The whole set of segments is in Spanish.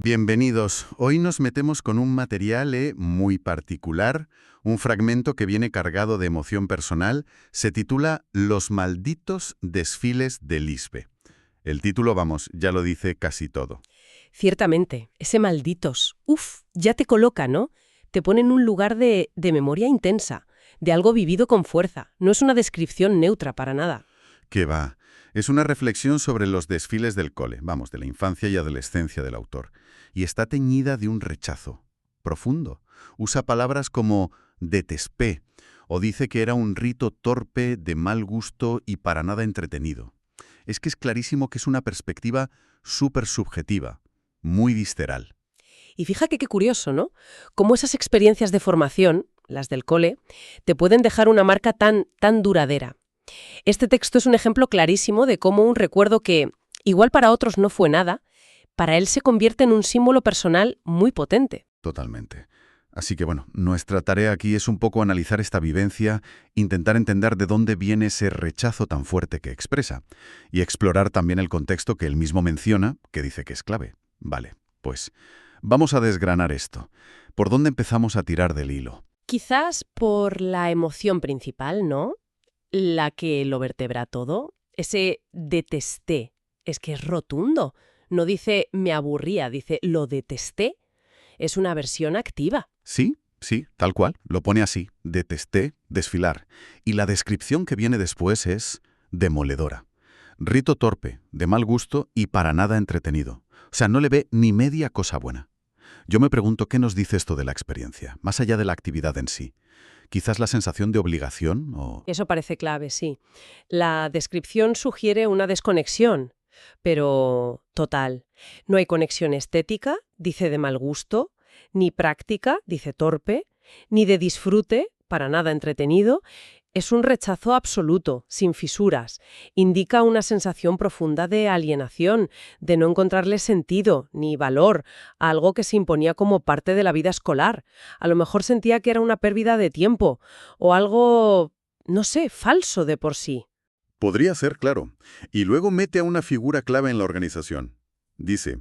Bienvenidos. Hoy nos metemos con un material muy particular, un fragmento que viene cargado de emoción personal. Se titula Los malditos desfiles de Lisbe. El título, vamos, ya lo dice casi todo. Ciertamente, ese malditos, ya te coloca, ¿no? Te pone en un lugar de memoria intensa, de algo vivido con fuerza. No es una descripción neutra para nada. ¿Qué va? Es una reflexión sobre los desfiles del cole, vamos, de la infancia y adolescencia del autor. Y está teñida de un rechazo profundo. Usa palabras como detesté o dice que era un rito torpe, de mal gusto y para nada entretenido. Es que es clarísimo que es una perspectiva súper subjetiva, muy visceral. Y fíjate qué curioso, ¿no? Cómo esas experiencias de formación, las del cole, te pueden dejar una marca tan duradera. Este texto es un ejemplo clarísimo de cómo un recuerdo que, igual para otros no fue nada, para él se convierte en un símbolo personal muy potente. Totalmente. Así que bueno, nuestra tarea aquí es un poco analizar esta vivencia, intentar entender de dónde viene ese rechazo tan fuerte que expresa, y explorar también el contexto que él mismo menciona, que dice que es clave. Vale, pues vamos a desgranar esto. ¿Por dónde empezamos a tirar del hilo? Quizás por la emoción principal, ¿no? La que lo vertebra todo. Ese detesté. Es que es rotundo. No dice me aburría, dice lo detesté. Es una versión activa. Sí, tal cual, lo pone así, detesté desfilar. Y la descripción que viene después es demoledora. Rito torpe, de mal gusto y para nada entretenido. O sea, no le ve ni media cosa buena. Yo me pregunto qué nos dice esto de la experiencia, más allá de la actividad en sí. Quizás la sensación de obligación o... Eso parece clave, sí. La descripción sugiere una desconexión, pero total. No hay conexión estética, dice de mal gusto, ni práctica, dice torpe, ni de disfrute, para nada entretenido. Es un rechazo absoluto, sin fisuras. Indica una sensación profunda de alienación, de no encontrarle sentido ni valor a algo que se imponía como parte de la vida escolar. A lo mejor sentía que era una pérdida de tiempo o algo, no sé, falso de por sí. Podría ser, claro. Y luego mete a una figura clave en la organización. Dice,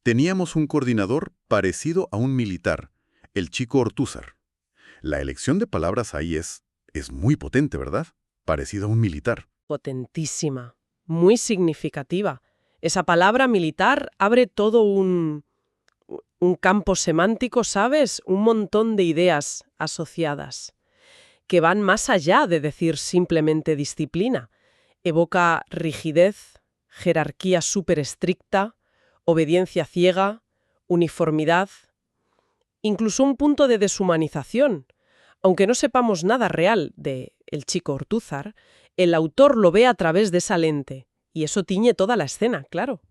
teníamos un coordinador parecido a un militar, el chico Ortúzar. La elección de palabras ahí es muy potente, ¿verdad? Parecido a un militar. Potentísima, muy significativa. Esa palabra militar abre todo un campo semántico, ¿sabes? Un montón de ideas asociadas, que van más allá de decir simplemente disciplina. Evoca rigidez, jerarquía súper estricta, obediencia ciega, uniformidad, incluso un punto de deshumanización. Aunque no sepamos nada real de el chico Ortúzar, el autor lo ve a través de esa lente, y eso tiñe toda la escena, claro.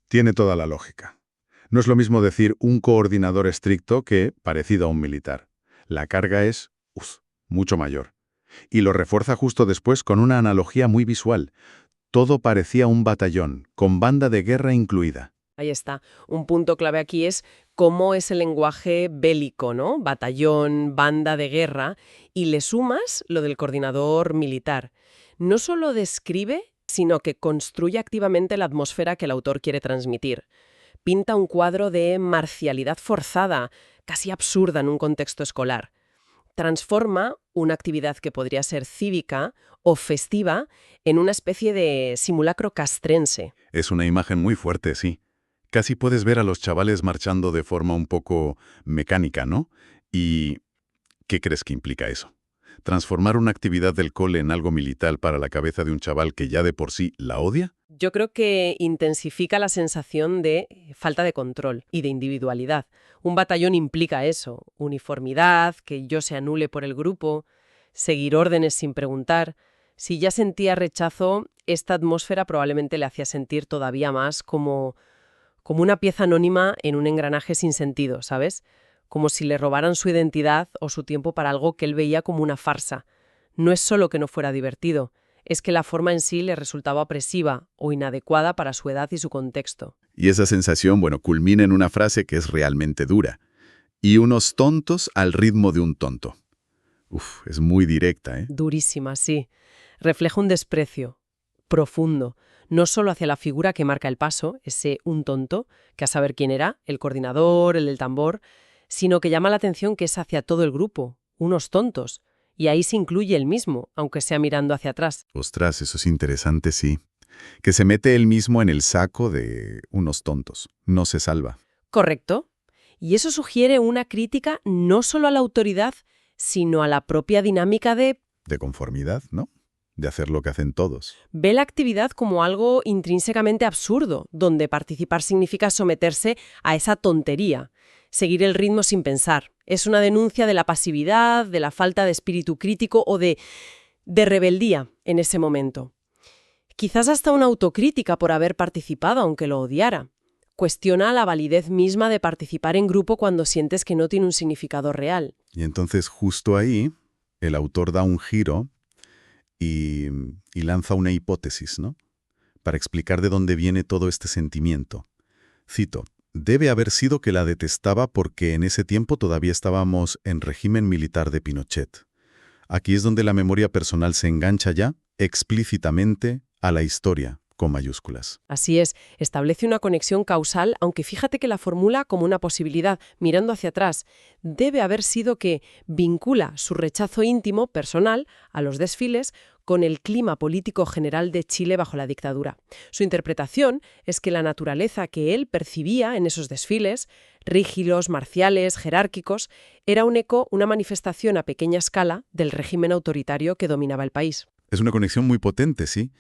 Tiene toda la lógica. No es lo mismo decir un coordinador estricto que parecido a un militar. La carga es, mucho mayor. Y lo refuerza justo después con una analogía muy visual. Todo parecía un batallón, con banda de guerra incluida. Ahí está. Un punto clave aquí es cómo es el lenguaje bélico, ¿no? Batallón, banda de guerra, y le sumas lo del coordinador militar. No solo describe, sino que construye activamente la atmósfera que el autor quiere transmitir. Pinta un cuadro de marcialidad forzada, casi absurda en un contexto escolar. Transforma una actividad que podría ser cívica o festiva en una especie de simulacro castrense. Es una imagen muy fuerte, sí. Casi puedes ver a los chavales marchando de forma un poco mecánica, ¿no? ¿Y qué crees que implica eso? ¿Transformar una actividad del cole en algo militar para la cabeza de un chaval que ya de por sí la odia? Yo creo que intensifica la sensación de falta de control y de individualidad. Un batallón implica eso, uniformidad, que yo se anule por el grupo, seguir órdenes sin preguntar. Si ya sentía rechazo, esta atmósfera probablemente le hacía sentir todavía más como una pieza anónima en un engranaje sin sentido, ¿sabes? Como si le robaran su identidad o su tiempo para algo que él veía como una farsa. No es solo que no fuera divertido, es que la forma en sí le resultaba opresiva o inadecuada para su edad y su contexto. Y esa sensación, bueno, culmina en una frase que es realmente dura. Y unos tontos al ritmo de un tonto. Uf, es muy directa, ¿eh? Durísima, sí. Refleja un desprecio profundo, no solo hacia la figura que marca el paso, ese un tonto, que a saber quién era, el coordinador, el del tambor, sino que llama la atención que es hacia todo el grupo, unos tontos, y ahí se incluye él mismo, aunque sea mirando hacia atrás. Ostras, eso es interesante, sí. Que se mete él mismo en el saco de unos tontos. No se salva. Correcto. Y eso sugiere una crítica no solo a la autoridad, sino a la propia dinámica de De conformidad, ¿no? De hacer lo que hacen todos. ve la actividad como algo intrínsecamente absurdo, donde participar significa someterse a esa tontería, seguir el ritmo sin pensar. Es una denuncia de la pasividad, de la falta de espíritu crítico o de rebeldía en ese momento. Quizás hasta una autocrítica por haber participado, aunque lo odiara. Cuestiona la validez misma de participar en grupo cuando sientes que no tiene un significado real. Y entonces justo ahí el autor da un giro y lanza una hipótesis, ¿no? Para explicar de dónde viene todo este sentimiento. Cito, debe haber sido que la detestaba porque en ese tiempo todavía estábamos en régimen militar de Pinochet. Aquí es donde la memoria personal se engancha ya explícitamente a la historia, con mayúsculas. Así es, establece una conexión causal, aunque fíjate que la formula como una posibilidad, mirando hacia atrás. Debe haber sido que vincula su rechazo íntimo, personal, a los desfiles, con el clima político general de Chile bajo la dictadura. Su interpretación es que la naturaleza que él percibía en esos desfiles, rígidos, marciales, jerárquicos, era un eco, una manifestación a pequeña escala del régimen autoritario que dominaba el país. Es una conexión muy potente, ¿sí?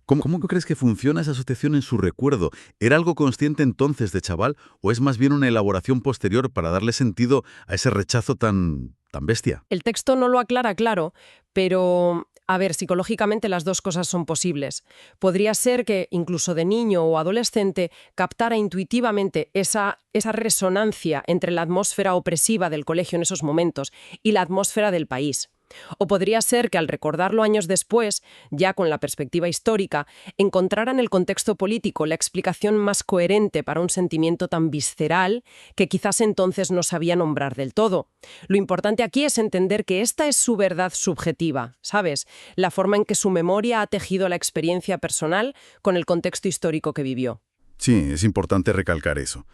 ¿Cómo crees que funciona esa asociación en su recuerdo? ¿Era algo consciente entonces de chaval o es más bien una elaboración posterior para darle sentido a ese rechazo tan bestia? El texto no lo aclara claro, pero a ver, psicológicamente las dos cosas son posibles. Podría ser que incluso de niño o adolescente captara intuitivamente esa resonancia entre la atmósfera opresiva del colegio en esos momentos y la atmósfera del país. O podría ser que al recordarlo años después, ya con la perspectiva histórica, encontrara en el contexto político la explicación más coherente para un sentimiento tan visceral que quizás entonces no sabía nombrar del todo. Lo importante aquí es entender que esta es su verdad subjetiva, ¿sabes? La forma en que su memoria ha tejido la experiencia personal con el contexto histórico que vivió. Sí, es importante recalcar eso.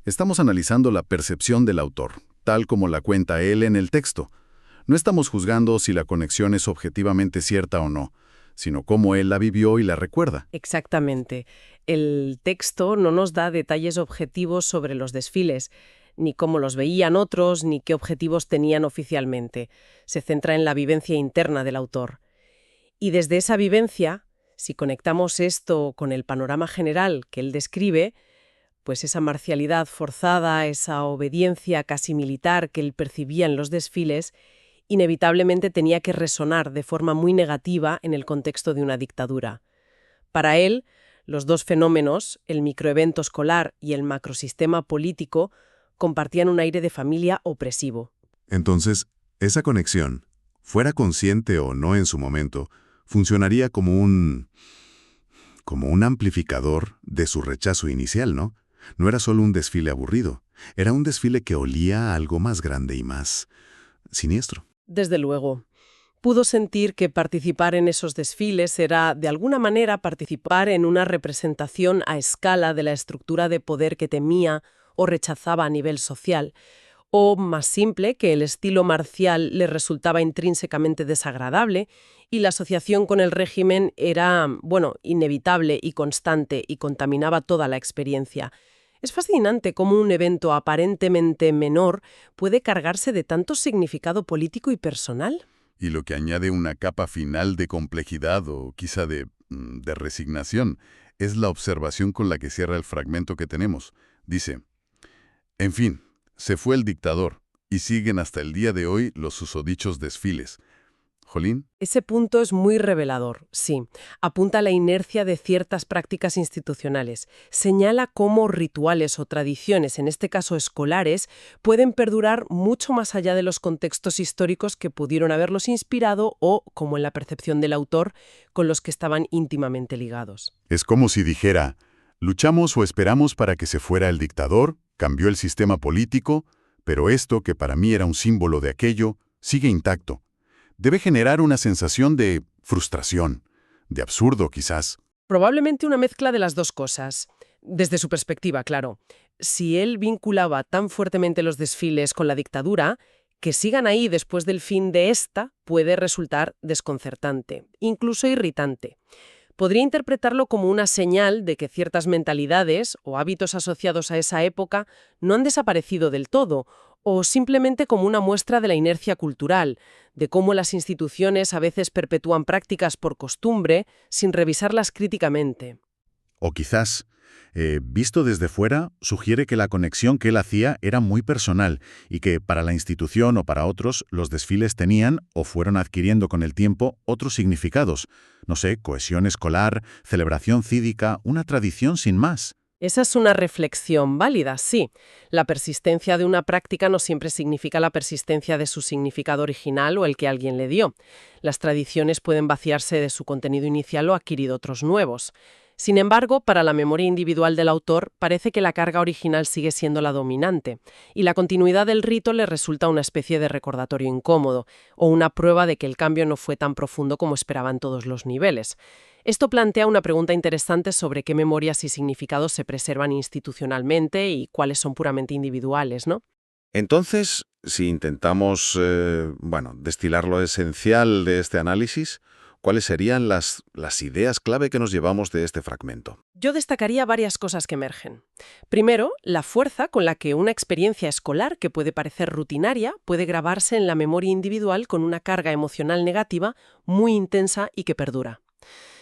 Estamos analizando la percepción del autor, tal como la cuenta él en el texto. No estamos juzgando si la conexión es objetivamente cierta o no, sino cómo él la vivió y la recuerda. Exactamente. El texto no nos da detalles objetivos sobre los desfiles, ni cómo los veían otros, ni qué objetivos tenían oficialmente. Se centra en la vivencia interna del autor. Y desde esa vivencia, si conectamos esto con el panorama general que él describe, pues esa marcialidad forzada, esa obediencia casi militar que él percibía en los desfiles, inevitablemente tenía que resonar de forma muy negativa en el contexto de una dictadura. Para él, los dos fenómenos, el microevento escolar y el macrosistema político, compartían un aire de familia opresivo. Entonces, esa conexión, fuera consciente o no en su momento, funcionaría como un amplificador de su rechazo inicial, ¿no? No era solo un desfile aburrido, era un desfile que olía a algo más grande y más siniestro. Desde luego. Pudo sentir que participar en esos desfiles era, de alguna manera, participar en una representación a escala de la estructura de poder que temía o rechazaba a nivel social, o, más simple, que el estilo marcial le resultaba intrínsecamente desagradable y la asociación con el régimen era, inevitable y constante y contaminaba toda la experiencia. Es fascinante cómo un evento aparentemente menor puede cargarse de tanto significado político y personal. Y lo que añade una capa final de complejidad o quizá de resignación es la observación con la que cierra el fragmento que tenemos. Dice, en fin, se fue el dictador y siguen hasta el día de hoy los susodichos desfiles. ¿Jolín? Ese punto es muy revelador, sí. Apunta a la inercia de ciertas prácticas institucionales. Señala cómo rituales o tradiciones, en este caso escolares, pueden perdurar mucho más allá de los contextos históricos que pudieron haberlos inspirado o, como en la percepción del autor, con los que estaban íntimamente ligados. Es como si dijera, luchamos o esperamos para que se fuera el dictador, cambió el sistema político, pero esto, que para mí era un símbolo de aquello, sigue intacto. Debe generar una sensación de frustración, de absurdo quizás. Probablemente una mezcla de las dos cosas. Desde su perspectiva, claro. Si él vinculaba tan fuertemente los desfiles con la dictadura, que sigan ahí después del fin de esta puede resultar desconcertante, incluso irritante. Podría interpretarlo como una señal de que ciertas mentalidades o hábitos asociados a esa época no han desaparecido del todo, o simplemente como una muestra de la inercia cultural, de cómo las instituciones a veces perpetúan prácticas por costumbre sin revisarlas críticamente. O quizás, visto desde fuera, sugiere que la conexión que él hacía era muy personal y que para la institución o para otros los desfiles tenían o fueron adquiriendo con el tiempo otros significados. No sé, cohesión escolar, celebración cívica, una tradición sin más. Esa es una reflexión válida, sí. La persistencia de una práctica no siempre significa la persistencia de su significado original o el que alguien le dio. Las tradiciones pueden vaciarse de su contenido inicial o adquirir otros nuevos. Sin embargo, para la memoria individual del autor, parece que la carga original sigue siendo la dominante, y la continuidad del rito le resulta una especie de recordatorio incómodo, o una prueba de que el cambio no fue tan profundo como esperaban todos los niveles. Esto plantea una pregunta interesante sobre qué memorias y significados se preservan institucionalmente y cuáles son puramente individuales, ¿no? Entonces, si intentamos, destilar lo esencial de este análisis, ¿cuáles serían las ideas clave que nos llevamos de este fragmento? Yo destacaría varias cosas que emergen. Primero, la fuerza con la que una experiencia escolar que puede parecer rutinaria puede grabarse en la memoria individual con una carga emocional negativa muy intensa y que perdura.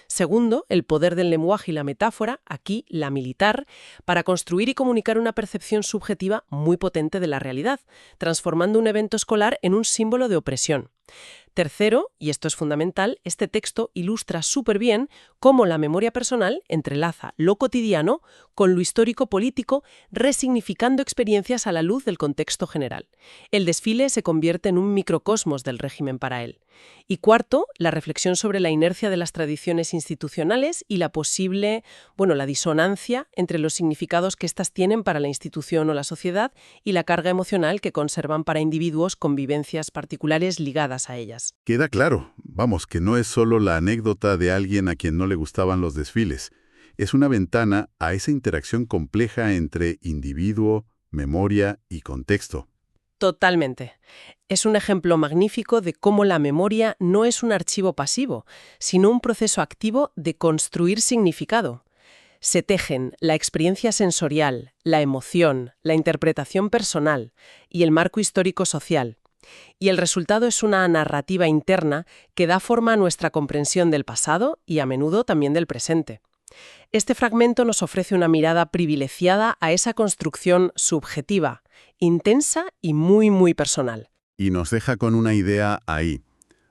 Segundo, el poder del lenguaje y la metáfora, aquí la militar, para construir y comunicar una percepción subjetiva muy potente de la realidad, transformando un evento escolar en un símbolo de opresión. Tercero, y esto es fundamental, este texto ilustra súper bien cómo la memoria personal entrelaza lo cotidiano con lo histórico-político, resignificando experiencias a la luz del contexto general. El desfile se convierte en un microcosmos del régimen para él. Y cuarto, la reflexión sobre la inercia de las tradiciones institucionales y la posible, la disonancia entre los significados que éstas tienen para la institución o la sociedad y la carga emocional que conservan para individuos con vivencias particulares ligadas a ellas. Queda claro, vamos, que no es solo la anécdota de alguien a quien no le gustaban los desfiles. Es una ventana a esa interacción compleja entre individuo, memoria y contexto. Totalmente. Es un ejemplo magnífico de cómo la memoria no es un archivo pasivo, sino un proceso activo de construir significado. Se tejen la experiencia sensorial, la emoción, la interpretación personal y el marco histórico-social. Y el resultado es una narrativa interna que da forma a nuestra comprensión del pasado y a menudo también del presente. Este fragmento nos ofrece una mirada privilegiada a esa construcción subjetiva, intensa y muy, muy personal. Y nos deja con una idea ahí,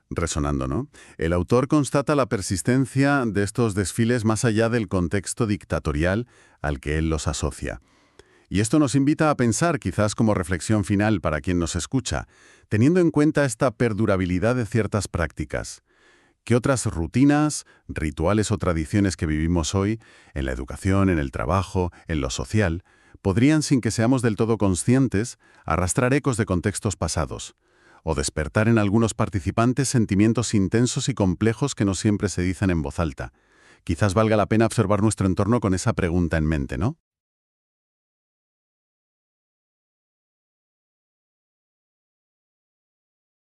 resonando, ¿no? El autor constata la persistencia de estos desfiles más allá del contexto dictatorial al que él los asocia. Y esto nos invita a pensar, quizás como reflexión final para quien nos escucha, teniendo en cuenta esta perdurabilidad de ciertas prácticas. ¿Qué otras rutinas, rituales o tradiciones que vivimos hoy, en la educación, en el trabajo, en lo social, podrían, sin que seamos del todo conscientes, arrastrar ecos de contextos pasados, o despertar en algunos participantes sentimientos intensos y complejos que no siempre se dicen en voz alta? Quizás valga la pena observar nuestro entorno con esa pregunta en mente, ¿no?